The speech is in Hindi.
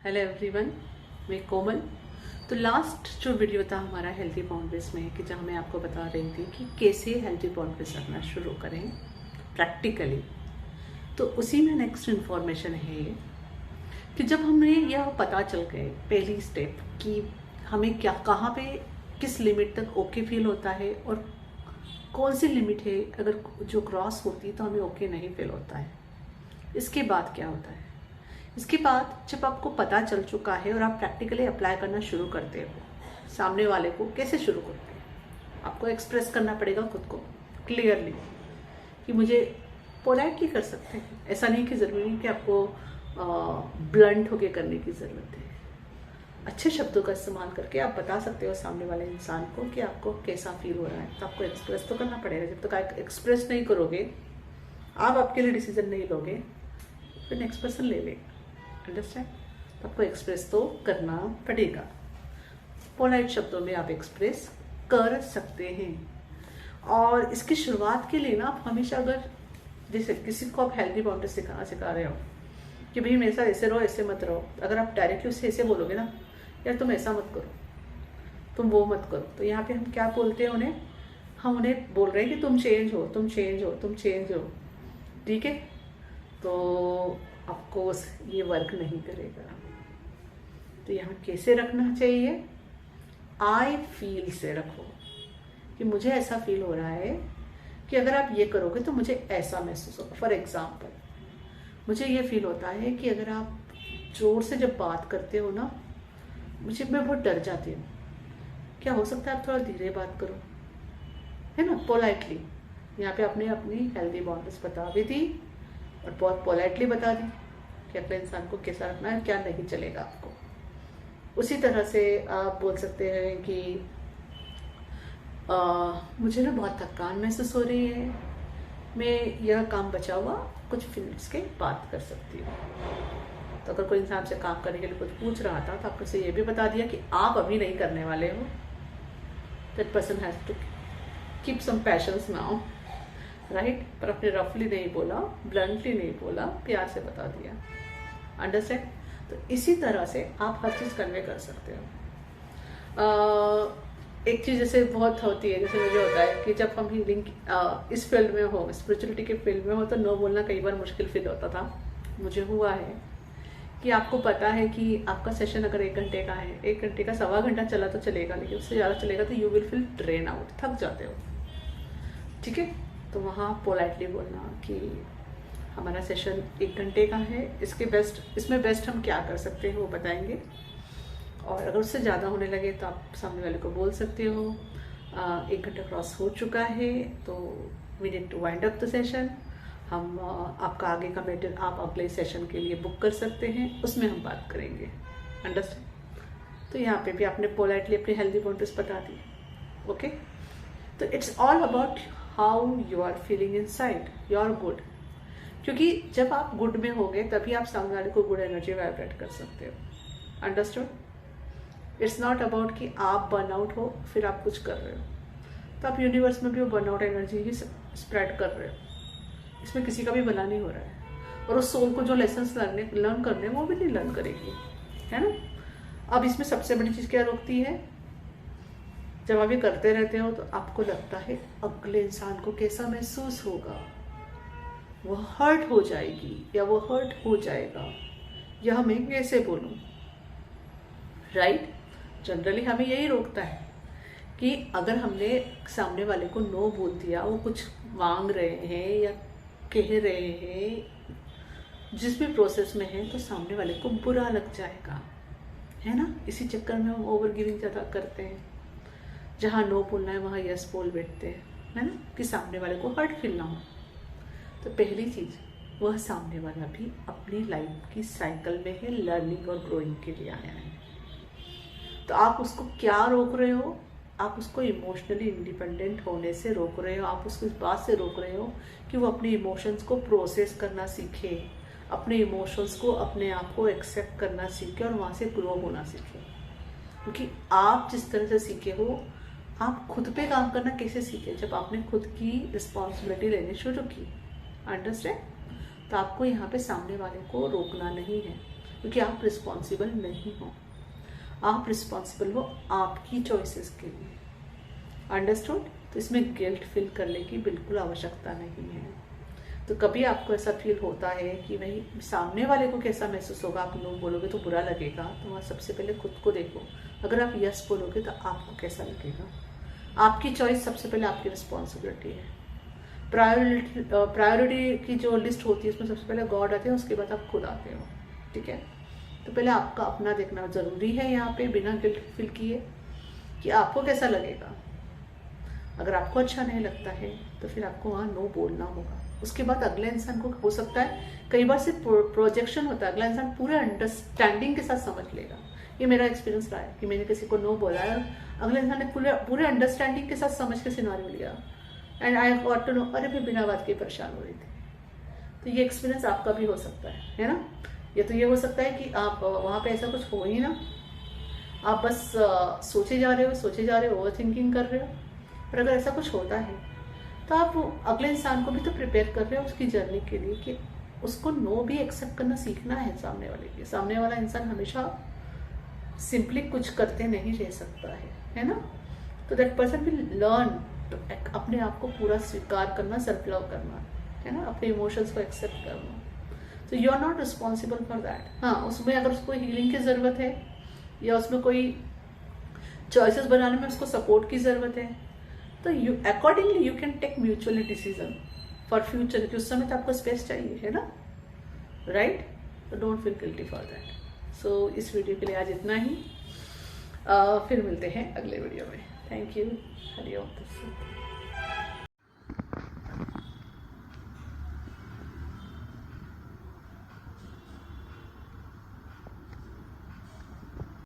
हेलो एवरीवन, मैं कोमल। तो लास्ट जो वीडियो था हमारा हेल्दी बाउंड्रीज में, कि जहाँ मैं आपको बता रही थी कि कैसे हेल्दी बाउंड्रीज रखना शुरू करें प्रैक्टिकली। तो उसी में नेक्स्ट इन्फॉर्मेशन है ये कि जब हमें यह पता चल गए पहली स्टेप कि हमें क्या कहाँ पे किस लिमिट तक ओके फील होता है और कौन सी लिमिट है अगर जो क्रॉस होती है तो हमें ओके नहीं फील होता है। इसके बाद क्या होता है? इसके बाद जब आपको पता चल चुका है और आप प्रैक्टिकली अप्लाई करना शुरू करते हो, सामने वाले को कैसे शुरू करते हैं? आपको एक्सप्रेस करना पड़ेगा खुद को क्लियरली कि मुझे पोलाइटली कर सकते हैं। ऐसा नहीं कि ज़रूरी नहीं कि आपको ब्लंट होके करने की ज़रूरत है। अच्छे शब्दों का इस्तेमाल करके आप बता सकते हो सामने वाले इंसान को कि आपको कैसा फील हो रहा है। तो आपको एक्सप्रेस तो करना पड़ेगा। जब तक आप एक्सप्रेस नहीं करोगे, आप आपके लिए डिसीजन नहीं लोगे, फिर नेक्स्ट पर्सन ले लेगा। अंडरस्टैंड? तो आपको एक्सप्रेस तो करना पड़ेगा। पोलाइट शब्दों में आप एक्सप्रेस कर सकते हैं। और इसकी शुरुआत के लिए ना आप हमेशा, अगर जैसे किसी को आप हेल्दी बाउंड्री सिखा रहे हो कि भाई मेरे साथ ऐसे रहो, ऐसे मत रहो, अगर आप डायरेक्टली उससे ऐसे बोलोगे ना, यार तुम ऐसा मत करो, तुम वो मत करो, तो यहाँ पे हम क्या बोलते हैं उन्हें? हम उन्हें बोल रहे हैं कि तुम चेंज हो, तुम चेंज हो, तुम चेंज हो। ठीक है? तो ऑफकोर्स ये वर्क नहीं करेगा। तो यहाँ कैसे रखना चाहिए? आई फील से रखो कि मुझे ऐसा फील हो रहा है कि अगर आप ये करोगे तो मुझे ऐसा महसूस होगा। फॉर एग्जाम्पल, मुझे ये फील होता है कि अगर आप जोर से जब बात करते हो ना, मैं बहुत डर जाती हूँ। क्या हो सकता है आप थोड़ा धीरे बात करो, है ना? पोलाइटली यहाँ पे आपने अपनी हेल्दी बाउंड्रीज बता भी दी और बहुत पोलाइटली बता दी कि अगले इंसान को कैसा रखना है, क्या नहीं चलेगा आपको। उसी तरह से आप बोल सकते हैं कि मुझे ना बहुत थकान महसूस हो रही है, मैं यह काम बचा हुआ कुछ मिनट्स के बाद कर सकती हूँ। तो अगर कोई इंसान से काम करने के लिए कुछ पूछ रहा था तो आपको से ये भी बता दिया कि आप अभी नहीं करने वाले हो। That person has to keep some patience now, right? पर आपने रफली नहीं बोला, ब्लंटली नहीं बोला, प्यार से बता दिया। अंडरस्टैंड? तो इसी तरह से आप हर चीज़ कन्वे कर सकते हो। एक चीज़ जैसे बहुत होती है, जैसे मुझे होता है कि जब हम हीलिंग इस फील्ड में हो, स्पिरिचुअलिटी के फील्ड में हो, तो नो बोलना कई बार मुश्किल फील होता था। मुझे हुआ है कि आपको पता है कि आपका सेशन अगर 1 घंटे का है, 1 घंटे का 1.25 घंटा चला तो चलेगा, लेकिन उससे ज़्यादा चलेगा तो you will feel drain out, थक जाते हो। ठीक है? तो वहाँ पोलाइटली बोलना कि हमारा सेशन 1 घंटे का है, इसमें बेस्ट हम क्या कर सकते हैं वो बताएंगे। और अगर उससे ज़्यादा होने लगे तो आप सामने वाले को बोल सकते हो 1 घंटा क्रॉस हो चुका है, तो we need to wind up the session. हम आपका आगे का मैटर आप अगले सेशन के लिए बुक कर सकते हैं, उसमें हम बात करेंगे। अंडरस्टैंड? तो यहाँ पे भी आपने पोलाइटली अपनी हेल्दी बाउंड्रीज बता दी। ओके? तो it's all about how you are feeling inside, you are good. क्योंकि जब आप गुड में होगे तभी आप सामने वाले को गुड एनर्जी वाइब्रेट कर सकते हो। अंडरस्टूड? इट्स नॉट अबाउट कि आप बर्नआउट हो फिर आप कुछ कर रहे हो, तो आप यूनिवर्स में भी वो बर्नआउट एनर्जी ही स्प्रेड कर रहे हो। इसमें किसी का भी भला नहीं हो रहा है, और उस सोल को जो लेसन्स लर्न करने वो भी नहीं लर्न करेगी, है ना? अब इसमें सबसे बड़ी चीज़ क्या रोकती है? जब आप ये करते रहते हो तो आपको लगता है अगले इंसान को कैसा महसूस होगा, वो हर्ट हो जाएगी या वो हर्ट हो जाएगा, यह मैं कैसे बोलूं, राइट? जनरली हमें यही रोकता है कि अगर हमने सामने वाले को नो बोल दिया, वो कुछ मांग रहे हैं या कह रहे हैं, जिस भी प्रोसेस में है, तो सामने वाले को बुरा लग जाएगा, है ना? इसी चक्कर में हम ओवर गिविंग ज़्यादा करते हैं। जहाँ नो बोलना है वहाँ यस बोल बैठते हैं, है ना? कि सामने वाले को हर्ट फील ना हो। तो पहली चीज़, वह सामने वाला भी अपनी लाइफ की साइकिल में है, लर्निंग और ग्रोइंग के लिए आया है। तो आप उसको क्या रोक रहे हो? आप उसको इमोशनली इंडिपेंडेंट होने से रोक रहे हो। आप उसको इस बात से रोक रहे हो कि वो अपने इमोशंस को प्रोसेस करना सीखे, अपने इमोशंस को, अपने आप को एक्सेप्ट करना सीखे और वहाँ से ग्रो होना सीखे। क्योंकि आप जिस तरह से सीखे हो, आप खुद पे काम करना कैसे सीखे? जब आपने खुद की रिस्पॉन्सिबिलिटी लेनी शुरू की। अंडरस्टैंड? तो आपको यहाँ पे सामने वाले को रोकना नहीं है, क्योंकि आप रिस्पॉन्सिबल नहीं हो। आप रिस्पॉन्सिबल हो आपकी चॉइसेस के लिए। अंडरस्टूड? तो इसमें गिल्ट फील करने की बिल्कुल आवश्यकता नहीं है। तो कभी आपको ऐसा फील होता है कि भाई सामने वाले को कैसा महसूस होगा, आप नो बोलोगे तो बुरा लगेगा, तो वहाँ सबसे पहले खुद को देखो। अगर आप यस बोलोगे तो आपको कैसा लगेगा? आपकी चॉइस सबसे पहले आपकी रिस्पॉन्सिबिलिटी है। प्रायोरिटी की जो लिस्ट होती है उसमें सबसे पहले गॉड आते हैं, उसके बाद आप खुद आते हो। ठीक है? तो पहले आपका अपना देखना ज़रूरी है यहाँ पे, बिना गिल्ट फील किए कि आपको कैसा लगेगा। अगर आपको अच्छा नहीं लगता है तो फिर आपको वहाँ नो बोलना होगा। उसके बाद अगले इंसान को हो सकता है, कई बार सिर्फ प्रोजेक्शन होता है, अगला इंसान पूरे अंडरस्टैंडिंग के साथ समझ लेगा। ये मेरा एक्सपीरियंस रहा है कि मैंने किसी को नो बोला है और अगले इंसान ने पूरे अंडरस्टैंडिंग के साथ समझ के सिनारियो लिया, and I got to know, अरे मैं बिना बात के परेशान हो रही थी। तो ये एक्सपीरियंस आपका भी हो सकता है ना? या तो ये हो सकता है कि आप वहाँ पे ऐसा कुछ हो ही ना, आप बस सोचे जा रहे हो, ओवर थिंकिंग कर रहे हो। पर अगर ऐसा कुछ होता है तो आप अगले इंसान को भी तो प्रिपेयर कर रहे हो उसकी जर्नी के लिए कि उसको नो भी एक्सेप्ट करना सीखना है सामने वाले के। सामने वाला इंसान हमेशा सिंपली कुछ करते नहीं रह सकता है ना? तो दैट पर्सन विल लर्न अपने आप को पूरा स्वीकार करना, सेल्फ लव करना, है ना, अपने इमोशंस को एक्सेप्ट करना। तो you are not responsible for that. हाँ, उसमें अगर उसको हीलिंग की ज़रूरत है या उसमें कोई चॉइसेस बनाने में उसको सपोर्ट की ज़रूरत है, तो you accordingly you can take mutually decision for future, कि उस समय तो आपको स्पेस चाहिए, है ना, राइट? तो don't feel guilty for that. So इस वीडियो के लिए आज इतना ही। फिर मिलते हैं अगले वीडियो में। Thank you. हरिओम।